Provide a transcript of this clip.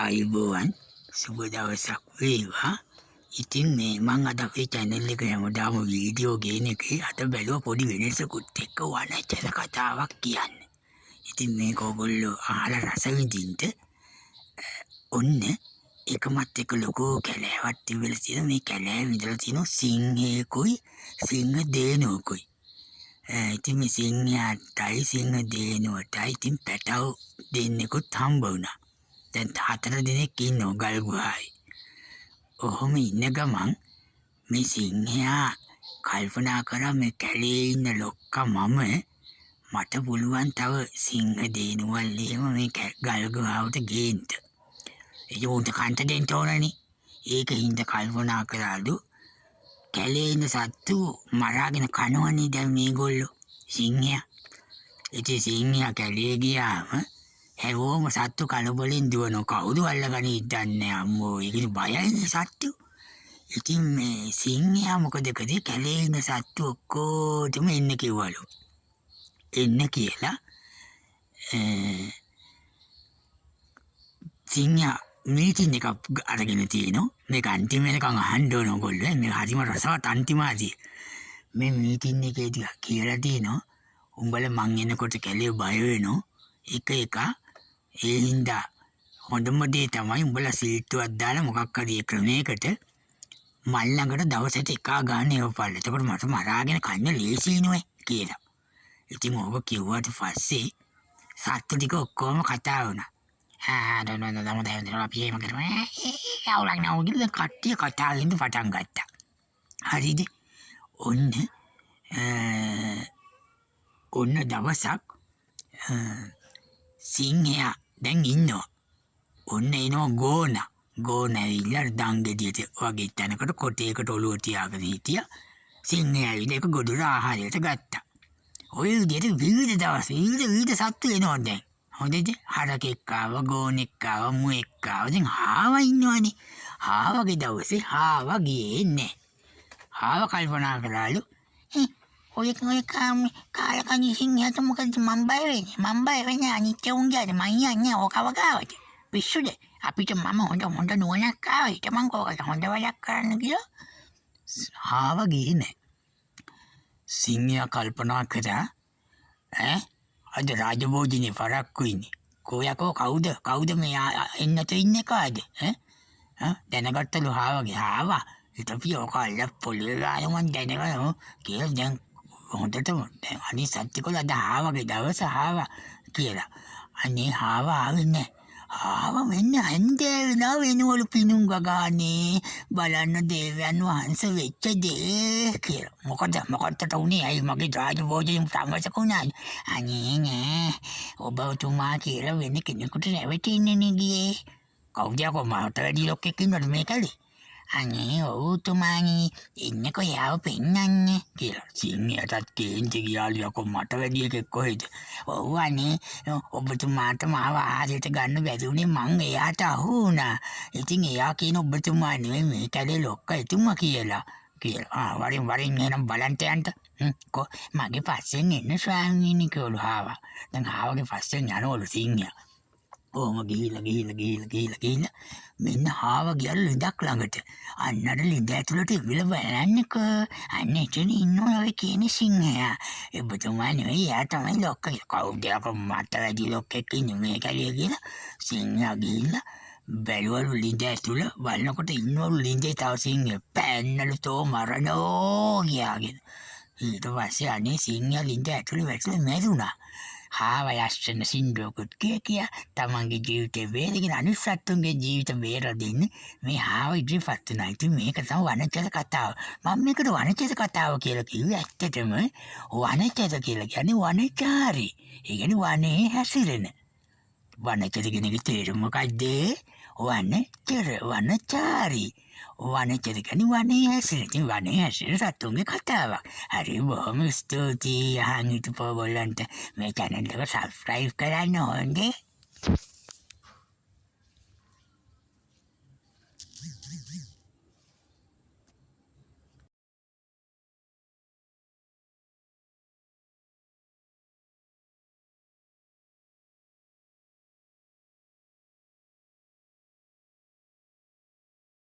ආයුබෝවන් සුබ දවසක් වේවා. ඉතින් මේ මං අද අපේ channel එක හැමදාම වීඩියෝ ගේන එකේ අද බැලුවා පොඩි වෙනසකුත් එක්ක වනචල කතාවක් කියන්න. ඉතින් මේක ඔයගොල්ලෝ අහලා රස විඳින්න. ඔන්න එකමත් එක ලොකු කැලෑවක් තිබිලා තියෙන මේ කැලෑවේ ඉඳලා තියෙන සිංහේකුයි සිංහ දේනුවකුයි. ඉතින් මේ සිංහයාටයි සිංහ දේනුවටයි ඉතින් පැටව දෙන්නෙකුත් හම්බ වුණා. දැන් 4 දිනක් ඉන්නවා ගල් ගුහාවේ. ඔහොම ඉන්න ගමන් මේ සිංහයා කල්පනා කරා මේ කැලේ ඉන්න ලොක්කා මට පුළුවන් තව සිංහ දේනුවල් එහෙම මේ ගල් ගුහාවට ගේන්න. ඒක උන්ට කන්ට දෙන්න ඕනනේ. ඒක හින්දා කල්පනා කළාලු කැලේ ඉන්න සත්තු මරාගෙන කනවනේ දැන් මේගොල්ලෝ සිංහයා. ඉතින් සිංහයා කැලේ ගියාම හැමෝම සත්තු කලබලෙන් දුවනවා. කවුද අල්ලගන්නේ දන්නේ අම්මෝ. ඒකනේ බයයිනේ සත්තු. ඉතින් මේ සිංහයා මොකද කළේ කැලේ ඉන්න සත්තු ඔක්කොටම එන්න කිව්වලු. එන්න කියලා සිංහයා මීටින් එකක් අරගෙන තියෙනවා. මේක අන්තිම වෙනකන් අහන්න ඕන ඔයගොල්ලෝ. මේ හරිම රසවත් අන්තිමදී මේ මීටින් එකේදී කියලා තියෙනවා උඹලා මං එනකොට කැලේ බය වෙනවා. එක ඒ හින්දා හොඳම දේ තමයි උඹලා සීට්ටුවක් දාලා මොකක් හරි ක්‍රමයකට මල් ළඟට දවසට එකක් ගන්න එවපල්ල. එතකොට මට මරාගෙන කන්න ලේසියිනේ කියලා. ඉතින් ඔබ කිව්වට පස්සේ සත්තු ටික ඔක්කොම කතා වුණා. අපි එහෙම කරමු. අවුලක් නෑ කියලා කට්ටිය කතා වෙන්න පටන් ගත්තා. හරිද? ඔන්න දවසක් සිංහයා දැන් ඉන්නවා. ඔන්න එනවා ගෝන ඇවිල්ලා දංගෙඩියට වගේ තැනකට කොටේකට ඔලුව තියාගෙන හිටියා. සිංහයා ඇවිල්ලා ඒක ගොඩට ආහාරයට ගත්තා. ඔය විදිහට විවිධ සත්තු එනවා දැන්. හොඳද? හරකෙක් ආවා, ගෝනෙක් ආවා, මුවෙක් ආවා. දැන් හාවා ඉන්නවනේ. හාවගේ දවසේ හාවා ගියේ නැහැ. හාවා කල්පනා කළාලු ඔය කාලකන්ණි සිංහයාට මොකද මම බය වෙන්නේ අනිත් උන්ගේට මං යන්නේ ඕකව ගාවට. පිස්සුද? අපිට මම හොඳ නුවණක් ආවා. ඊට මං කෝකට හොඳ වැඩක් කරන්න කියලා හාවා ගියේ නැහැ. සිංහයා කල්පනා කරා අද රාජභෝජනේ පරක්කුයිනේ. කොයකෝ කවුද මේ එන්නත ඉන්නේ කාද? දැනගත්තලු හාවා හිටපිය ඔක අල්ල පොළවේ ගාන මන් දැනගනවා කියලා දැන් හොඳටම දැන් අනිත් සත්තිකොල අද හාවගේ දවස හාවා කියලා. අනේ හාවා ආවේ නැහැ. හාවා මෙන්න හන්දේ වෙනවලු පිණුම් ගගානේ බලන්න දේවයන් වහන්සේ වෙච්ච දේ කියලා. මොකටද උනේ? ඇයි මගේ රාජභෝජනේ සම්වසකුණා? අනේ නෑ ඔබතුමා කියලා වෙන කෙනෙකුට රැවටෙන්නේ ගියේ. කවුද යකෝ මට වැඩි ලොක්ෙක් ඉන්නවද මේ කලේ? අනේ ඔව්තුමානි ඉන්නකෝ යාව පෙන්නන්නේ කියලා. සිංහයාටත් කේන්ති ගියාලු යකෝ මට වැඩි එකෙක් කොහෙද? ඔව් අනේ ඔබතුමාට මාව ආහාරයට ගන්න බැරි උනේ මං එයාට අහු වුණා. ඉතින් එයා කියන ඔබතුමා නෙවෙයි මේ කැලේ ලොක්කා එතුමා කියලා. වරින් එනම් බලන්ට යන්න. මගේ පස්සෙන් එන්න ස්වාමීනි කියලු හාවා. දැන් හාවගේ පස්සෙන් යනවලු සිංහයා. ඕම ගිහිල්ලා මෙන්න හාවා ගියලු ලිඳක් ළඟට. අන්නර ලිඳ ඇතුළට ඉවිල බලන්නකෝ. අන්න එතන ඉන්නවා ඔය කියන සිංහයා. ඔබතුමා නෙවෙයි එයා තමයි ලොක්කා. කවුද යකෝ මට වැඩි ලොක්කෙක් ඉන්නේ මේ කැලේ කියලා. සිංහයා ගිහිල්ලා බැලුවලු ලිඳ ඇතුළ බලනකොට ඉන්නවලු ලිඳේ තව සිංහයා. පැන්නලු තෝ මරණෝ කියාගෙන. ඊට පස්සේ අනේ සිංහයා ලිඳ ඇතුළේ වැටලා මැරුණා. හාවා ලස්සන සින්දුවකුත් කිය තමන්ගේ ජීවිතේ බේරගෙන අනිත් සත්තුන්ගේ ජීවිත බේරලා දෙන්නේ මේ හාවා ඉදිරිපත් වුණා. ඉතින් මේක තමයි වනචර කතාව. මම මේකට වනචර කතාව කියලා කිව්වේ ඇත්තටම වනචර කියලා කියන්නේ වනචාරි. ඒ කියන්නේ වනේ හැසිරෙන. වනචර කියන එකේ තේරුම මොකක්ද? වනචාරි. වනචර කියන්නේ වනේ හැසිරෙන. ඉතින් වනේ හැසිරෙන සත්තුන්ගේ කතාවක්. හරි බොහොම ස්තුතියි අහන් හිටපු ඔයගොල්ලන්ට. මේ channel එක subscribe කරන්න ඕනේ.